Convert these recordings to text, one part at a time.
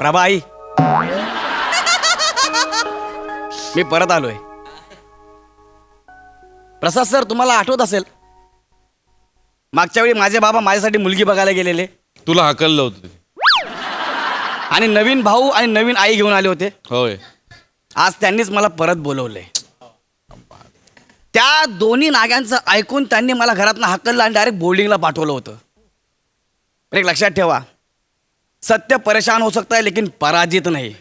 प्रभाई, मी परत आलोय. प्रसाद सर, तुम्हाला आठवत असेल मागच्या वेळी माझे बाबा माझ्यासाठी मुलगी बघायला गेलेले. तुला हाकललं होतं. आणि नवीन भाऊ आणि नवीन आई घेऊन आले होते. होय. आज त्यांनीच मला परत बोलवलंय. त्या दोन्ही नाग्यांचं ऐकून त्यांनी मला घरातनं हाकललं आणि डायरेक्ट बोर्डिंगला पाठवलं होतं. एक लक्षात ठेवा, सत्य परेशान हो सकता है लेकिन पराजित नाही.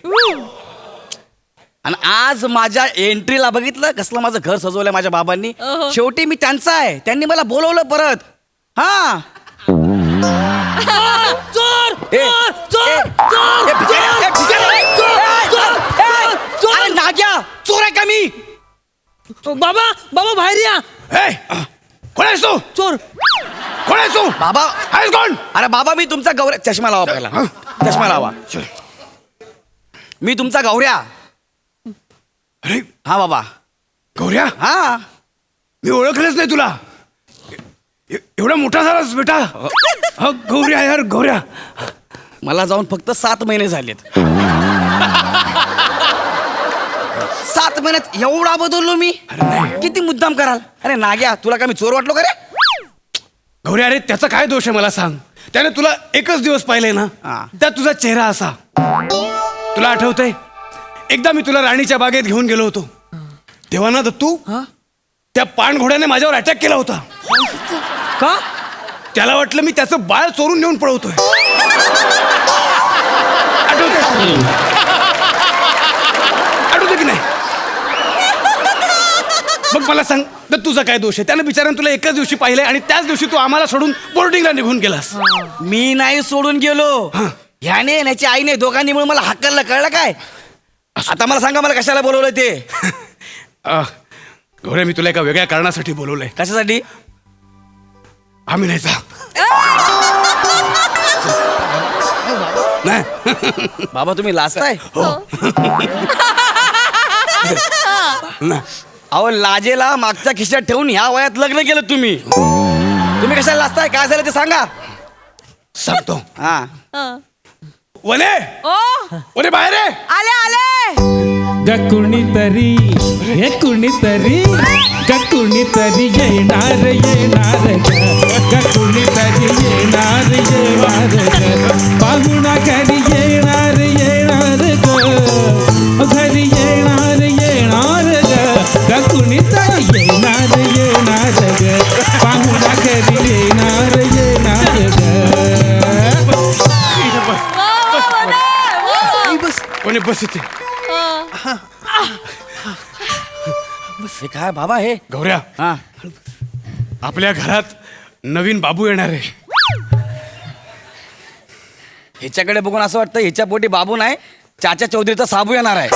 आणि आज माझ्या एंट्रीला बघितलं कसलं माझं घर सजवलंय माझ्या बाबांनी. शेवटी मी त्यांचा आहे, त्यांनी मला बोलवलं परत. हा चोर नाग्या, चोर आहे का मी? बाबा बाबा बाहेर या. कोण आहेस तू? चोर. कोण आहेस तू? बाबा आहेस कोण? अरे बाबा, मी तुमचा गौऱ्या. चष्मा लावा पहिला, चष्मा लावा. मी तुमचा गौऱ्या. अरे हा बाबा. गौऱ्या, हा, मी ओळखलंच नाही तुला. एवढा मोठा झालास बेटा. गौऱ्या यार, गौऱ्या. मला जाऊन फक्त 7 महिने झालेत. 7 महिन्यात एवढा बदललो मी? किती मुद्दाम कराल? अरे नाग्या, तुला का मी चोर वाटलो का रे? गौऱ्या, अरे त्याचा काय दोष आहे मला सांग. त्याने तुला एकच दिवस पाहिलंय ना, हा. त्यात तुझा चेहरा असा. तुला आठवतंय एकदा मी तुला राणीच्या बागेत घेऊन गेलो होतो तेव्हा ना दत्तू, त्या पाणघोड्याने माझ्यावर अटॅक केला होता. का? त्याला वाटलं मी त्याचं बाळ चोरून नेऊन पळवतोय. आठवतंय की नाही? मग मला सांग, तर तुझा काय दोष आहे? त्यानं बिचाऱ्यानं तुला एकाच दिवशी पाहिलंय आणि त्याच दिवशी तू आम्हाला सोडून बोर्डिंगला निघून गेलास. मी नाही सोडून गेलो. ह्याने याची आईने दोघांनी मिळून मला हाकललं, कळलं काय? आता मला सांगा, मला कशाला बोलवलं ते? गौऱ्या, मी तुला एका वेगळ्या कारणासाठी बोलवलंय. कशासाठी? आम्ही नाही जा. नाही. बाबा, तुम्ही लाजताय? नाही. अहो, लाजेला मागच्या खिशात ठेवून ह्या वयात लग्न केलं तुम्ही. तुम्ही कशाला लाजताय? काय झालं ते सांगा. सांगतो. हा. वने, ओ वने बाहेर आहे. आले आले. कुणीतरी हे कुणीतरी कुणीतरी येणार येणार कुणीतरी येणार येणार पाहुणा घरी येणार येणार घरी येणार येणार कुणीतरी येणार येणार पाहुणा घरी येणार येणार वने बस इथे. हे काय बाबा हे? गौऱ्या, हा. आपल्या घरात नवीन बाबू येणार आहे. ह्याच्याकडे बघून असं वाटतं ह्याच्या पोटी बाबू नाही, चाचा चौधरीचा साबू येणार आहे.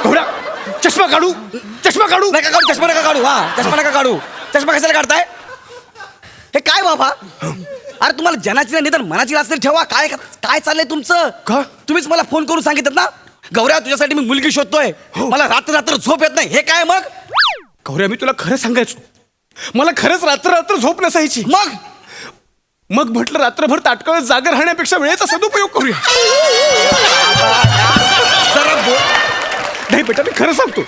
गौऱ्या, चष्मा काढू, चष्मा काढू. नका काढू, चष्मा नका काढू. हा, चष्मा नका काढू. चष्मा कशाला काढताय? हे काय बाबा? अरे तुम्हाला जनाची नाही तर मनाची लाच तरी ठेवा. काय काय चाललंय तुमचं? का? तुम्हीच मला फोन करून सांगितलं ना, गौऱ्या तुझ्यासाठी मी मुलगी शोधतोय, मला रात्र रात्र झोप येत नाही. हे काय मग? गौऱ्या, मी तुला खरं सांगायचो, मला खरंच रात्र रात्र झोप नसायची. मग म्हटलं रात्रभर ताटकळत जागर राहण्यापेक्षा वेळेचा सदुपयोग करूया. नाही बेटा, मी खरं सांगतो,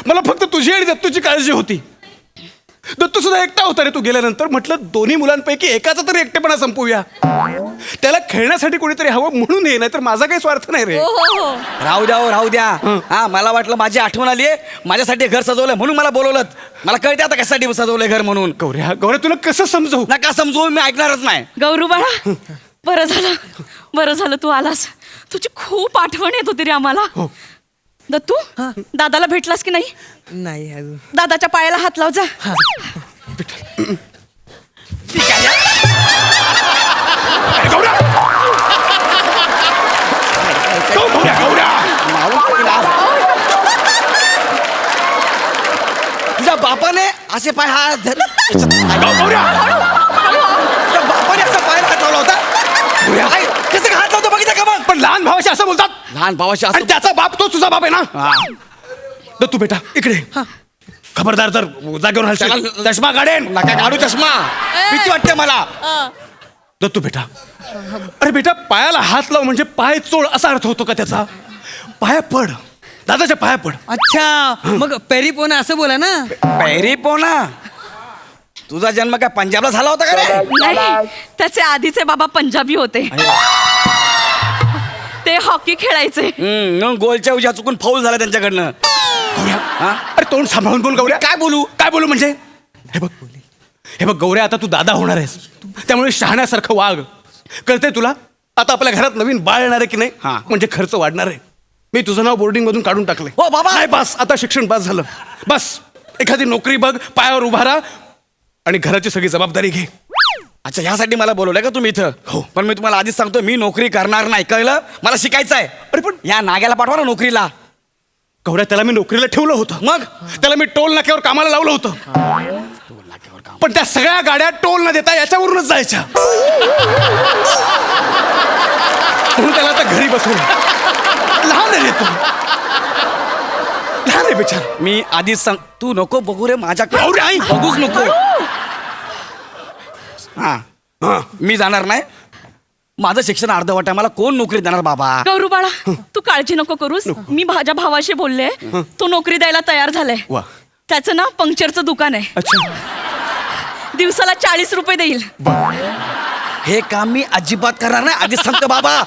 मला फक्त तुझी आणि दत्तूची काळजी होती. दत्तू सुद्धा एकटा होता रे तू गेल्यानंतर. म्हटलं दोन्ही मुलांपैकी एकाचा तरी एकटेपणा संपवूया. त्याला खेळण्यासाठी कोणीतरी हवं म्हणून ये, नाही तर माझा काही स्वार्थ नाही रे. राहू द्या, राहू द्या. हा, मला वाटलं माझी आठवण आली आहे, माझ्यासाठी घर सजवलंय म्हणून मला बोलवलं. मला कळते आता कशासाठी सजवलंय घर म्हणून. गौऱ्या, गौऱ्या, तुला कसं समजवू? नका समजू, मी ऐकणारच नाही. गौरू बाळा, बरं झालं तू आलास. तुझी खूप आठवण येत होती रे आम्हाला. दत्तू, दादाला भेटलास की नाही? नाही अजून. दादाच्या पायाला हात लाव जा. गौऱ्या, गौऱ्या, तुझ्या बापाने असे पाय हात गौऱ्या, बापाने असं पायाला हात लावला होता. काय? कसं काय हात लावतो बघितलं का मग? पण लहान भावाशी असं बोलतात. लहान भावाशी असं. आणि त्याचा बाप तो तुझा बाप आहे ना. दत्तू बेटा, इकडे. खबरदार जर जागेवर हलशील चष्मा काढेन. नका काढू चष्मा, भीती वाटते मला. दत्तू बेटा, अरे बेटा पायाला हात लाव म्हणजे पाय चोळ असा अर्थ होतो का त्याचा? पाया पड, दादाच्या पाया पड. अच्छा, मग पेरिपोना असं बोला ना. पैरी पोना, तुझा जन्म काय पंजाबला झाला होता का रे? नाही, त्याचे आधीचे बाबा पंजाबी होते. ते हॉकी खेळायचे. मग गोलच्या उजा चुकून फाऊल झाला त्यांच्याकडनं. गौऱ्या, हा? अरे तोंड सांभाळून बोल गौऱ्या. काय बोलू? काय बोलू म्हणजे? हे बघ गौऱ्या, आता तू दादा होणार आहेस, त्यामुळे शहाण्यासारखं वाग. कळतंय तुला? आता आपल्या घरात नवीन बाळ येणार आहे की नाही, हा. म्हणजे खर्च वाढणार आहे. मी तुझं नाव बोर्डिंग मधून काढून टाकलंय. हो बाबा. नाही बस, आता शिक्षण पास झालं. बस एखादी नोकरी बघ, पायावर उभा राहा आणि घराची सगळी जबाबदारी घे. अच्छा, ह्यासाठी मला बोलवलंय का तुम्ही इथं? हो. पण मी तुम्हाला आधीच सांगतो, मी नोकरी करणार नाही, कळलं? मला शिकायचं आहे. अरे पण या नाग्याला पाठवा ना नोकरीला. गौऱ्या, त्याला मी नोकरीला ठेवलं होतं. मग त्याला मी टोल नाक्यावर कामाला लावलं होतं. पण त्या सगळ्या गाड्या टोल न देता याच्यावरूनच जायच्या. म्हणून त्याला आता घरी बसवलं. लहान आहे रे तू, लहान आहे बिचार. मी आधीच सांग, तू नको बघू रे माझ्याकडे. गौरी, आई. बघूच नको. हा, मी जाणार नाही. माझं शिक्षण अर्धवट आहे, मला कोण नोकरी देणार बाबा? गौरू बाळा, तू काळजी नको करूस. मी माझ्या भावाशी बोलले, तो नोकरी द्यायला तयार झालाय. वा. त्याचं ना पंक्चरचं दुकान आहे. अच्छा, दिवसाला 40 रुपये देईल. हे काम मी अजिबात करणार नाही, आधीच सांगतो बाबा.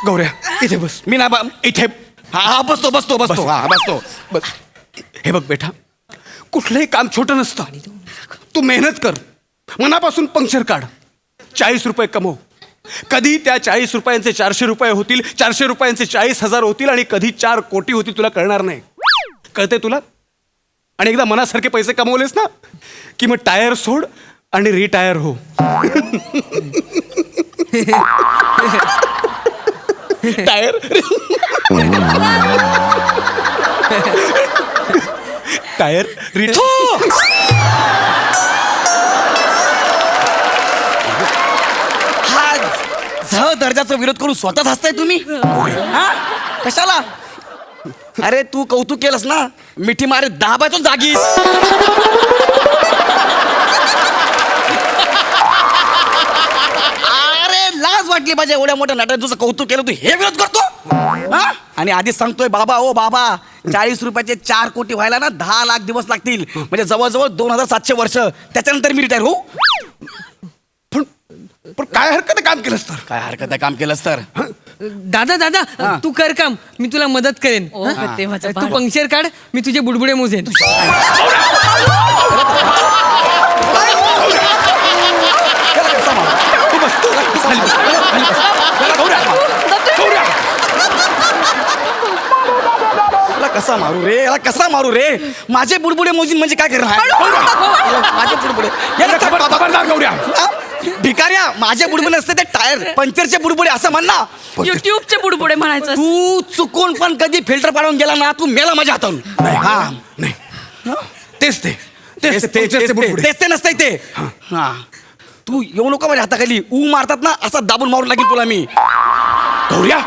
गौऱ्या इथे बस. मी ना इथे हा बसतो बसतो बसतो. हा बसतो. बस. हे बघ बेटा, कुठलंही काम छोटं नसतं. तू मेहनत कर, मनापासून पंक्चर काढ, 40 रुपये कमव. कधी त्या 40 रुपयांचे 400 रुपये होतील, 400 रुपयांचे 40,000 होतील आणि कधी 4 कोटी होतील तुला कळणार नाही. कळते तुला? आणि एकदा मनासारखे पैसे कमवलेस ना की मग टायर सोड आणि रिटायर हो. टायर टायर हा झ दर्जाचा विरोध करून स्वतःच हसताय तुम्ही? हा? कशाला? अरे तू कौतुक केलंस ना, मिठी मारे दाबायचो जागीच. अरे लाज वाटली पाहिजे, एवढ्या मोठ्या नाटक तुझं कौतुक केलं, तू हे विरोध करतो? हा? आणि आधीच सांगतोय बाबा, ओ बाबा, 40 रुपयाचे 4 कोटी व्हायला ना 10 लाख दिवस लागतील, म्हणजे जवळजवळ 2700 वर्ष. त्याच्यानंतर मी रिटायर होऊ. पण काय हरकत आहे काम केलंस तर? काय हरकत आहे काम केलंस तर? दादा दादा, हा. तू कर काम, मी तुला मदत करेन. ओ, हा? देवाचं तू बाळ. पंक्चर काढ, मी तुझे बुडबुडे मोजेन. तू बस, तू खाली बस, खाली बस. गौऱ्या, गौऱ्या. याला कसा मारू रे, याला कसा मारू रे? माझे बुडबुडे मोजीन म्हणजे काय करणार? माझे बुडबुडे याला खबरदार गौऱ्या. हा? भिकाऱ्या, माझे बुडबुडे असते ते टायर पंक्चरचे बुडबुडे असं म्हण ना. युट्यूबचे बुडबुडे म्हणायचं. तू चुकून पण कधी फिल्टर पाडून गेला ना, तू मेला माझ्या हातातून. हा, नाही, तेच ते तेच ते बुडबुडे. तेच ते नसतंय ते. हा, तू येऊ नको माझ्या हाताखाली. ऊ मारतात ना, असा दाबून मारून लागेल तुला मी. गौऱ्या,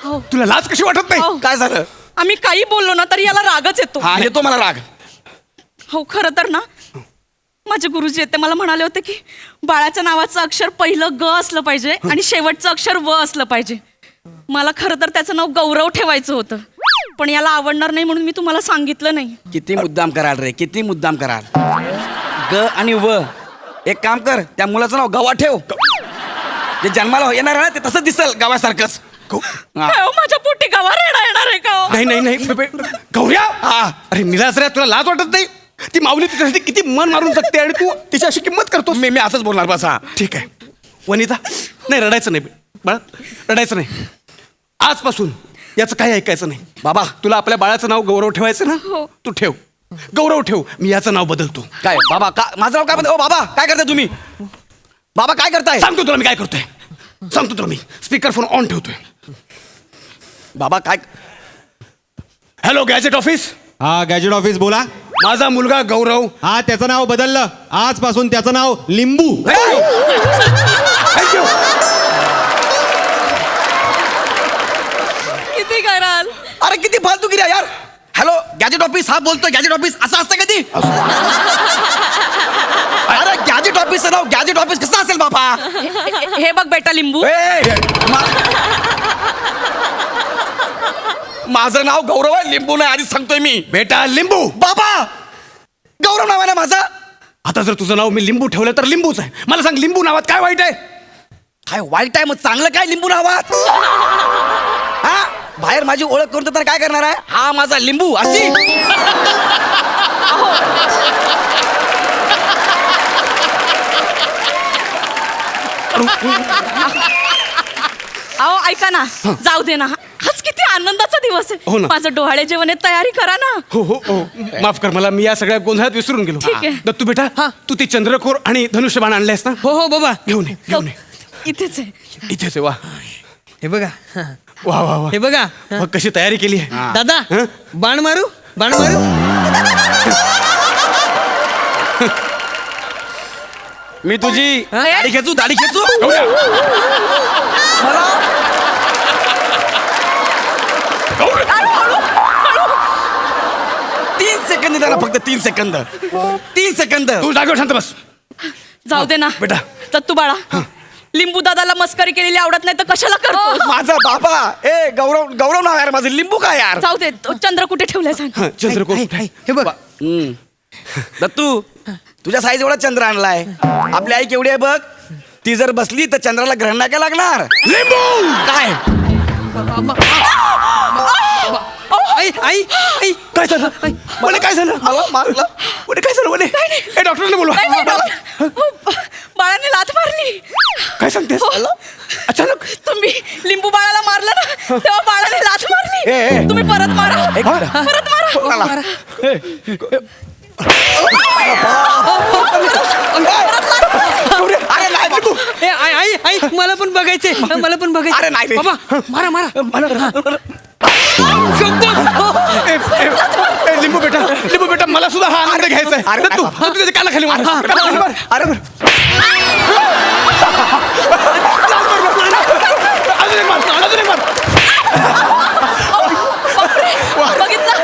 हो. तुला लाज कशी वाटत नाही? हो. काय झालं? आम्ही काही बोललो ना तरी याला रागच येतो. हा, येतो मला राग. हो, खरं तर ना माझे गुरुजी आहेत ते मला म्हणाले होते की बाळाच्या नावाचं अक्षर पहिलं ग असलं पाहिजे आणि शेवटचं अक्षर व असलं पाहिजे. मला खरं तर त्याचं नाव गौरव ठेवायचं होतं, पण याला आवडणार नाही म्हणून मी तुम्हाला सांगितलं नाही. किती मुद्दाम कराल रे, किती मुद्दाम कराल. ग आणि व. एक काम कर, त्या मुलाचं नाव गवा ठेव. जे जन्माला येणार आहे ना ते तसंच दिसल गव्यासारखंच. हा. काय हो, माझ्या पोटी गवा रेडा येणार आहे का हो? नाही गौऱ्या. हा. अरे निराश रे, तुला लाज वाटत नाही? ती माऊली तुझ्यासाठी किती मन मारून जगते आणि तू तिची अशी किंमत करतो. मी असंच बोलणार बस. हा, ठीक आहे वनिता, नाही रडायचं नाही बाळा, रडायचं नाही. आजपासून याचं काही ऐकायचं नाही. बाबा, तुला आपल्या बाळाचं नाव गौरव ठेवायचं ना, हो. तू ठेव, गौरव ठेव. मी याचं नाव बदलतो. काय बाबा, माझं नाव काय म्हणते? ओ बाबा, काय करताय तुम्ही? बाबा काय करताय? सांगतो तुला मी काय करतोय, सांगतो तुला मी. स्पीकर फोन ऑन ठेवतोय. बाबा काय? Hello gadget office. हा गॅजेट ऑफिस बोला. माझा मुलगा गौरव. हा त्याचं नाव बदललं, आजपासून त्याचं नाव लिंबू. थँक्यू. किती कराल? अरे किती फालतूगिरी आहे यार. हॅलो गॅजेट ऑफिस, हा बोलतोय गॅजेट ऑफिस, असं असतं कधी? अरे गॅजेट ऑफिस नाव गॅजेट ऑफिस कसं असेल बाबा? हे बघ बेटा लिंबू, माझं नाव गौरव आहे, लिंबू नाही, आधीच सांगतोय मी. बेटा लिंबू. बाबा गौरव नाव आहे ना माझं. आता जर तुझं नाव मी लिंबू ठेवलं तर लिंबूच आहे. मला सांग, लिंबू नावात काय वाईट आहे? काय वाईट आहे? मग चांगलं काय लिंबू नावात? हा बाहेर माझी ओळख करून तर काय करणार आहे? हा माझा लिंबू अशी. अहो ऐका ना, जाऊ दे ना, आज किती आनंदाचा दिवस हो आहे. ना. माझं डोहाळे जेवण आहे, तयारी करा ना. हो हो हो, माफ कर मला, मी या सगळ्या गोंधळात विसरून गेलो. ठीक आहे. दत्तू बेटा, तू ती चंद्रकोर आणि धनुष्यबाण आणलेस ना? हो हो बाबा. घेऊन ये, घेऊन ये. इथेच आहे. इथेच आहे. वा हे बघा. वा वा वा. हे बघा. मग कशी तयारी केली आहे? दादा हं? बाण मारू, बाण मारू. मी तुझी हा? दाढी खेचू, दाढी खेचू. गौऱ्या, मला हळू, हळू, हळू. 3 सेकंद द्या ना, फक्त 3 सेकंद. 3 सेकंद. तू जागेवर शांत बस. जाऊ दे ना बेटा. दत्तू बाळा, लिंबू दादाला मस्करी केलेली आवडत नाही तर कशाला करतो? माझा बाबा. ए गौरव, गौरव नाव यार माझं, लिंबू काय यार? जाऊ दे, तो चंद्र कुठे ठेवलाय सांग. हं, चंद्रकोर हाय, कुठे हाय, आहे? हे बघ. दत्तू तुझ्या साईज एवढा चंद्र आणलाय. आपली आई केवढी आहे बघ. ती जर बसली तर चंद्राला ग्रहण नाही काय लागणार? लिंबू. काय आई आई आई काय झालं? मला काय झालं? मला मारलं? म्हणे काय झालं? म्हणे ए डॉक्टरने बोलवा. नाही, नाही, डॉक्टर. हो, बाळाने लाथ मारली. काय सांगतेस? हो. अचानक तुम्ही लिंबू बाळाला मारलं ना, तेव्हा बाळाने लाथ ए, मारली. ए. तुम्ही परत मारा, एक मिनिट. परत मारा. मला. अरे नाही बाबू. ए, आई आई आई मला पण बघायचे, मला पण बघायचे. अरे नाही रे. बाबा मारा मारा. ए, ए, ए, लिंबू बेटा मला सुद्धा हा आनंद घ्यायचा आहे. अरे, तू बाबा. तू त्याच्या कानाखाली मार. कानाखाली मार. अरे अजून एक मार, अजून एक मार. बघितलं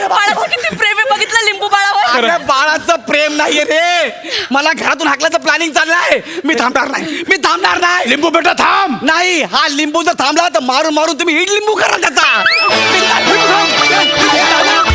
बाळाचं किती प्रेम आहे, बघितलं लिंबू बाळावर. अरे बाळाचं प्रेम नाहीये रे. मला घरातून हाकल्याचं प्लॅनिंग चाललंय. मी थांबणार नाही, मी थांबणार नाही. लिंबू बेटा थांब. नाही, हा लिंबू जर थांबला तर मारून मारून तुम्ही इड लिंबू करा त्याचा. मी थांबणार.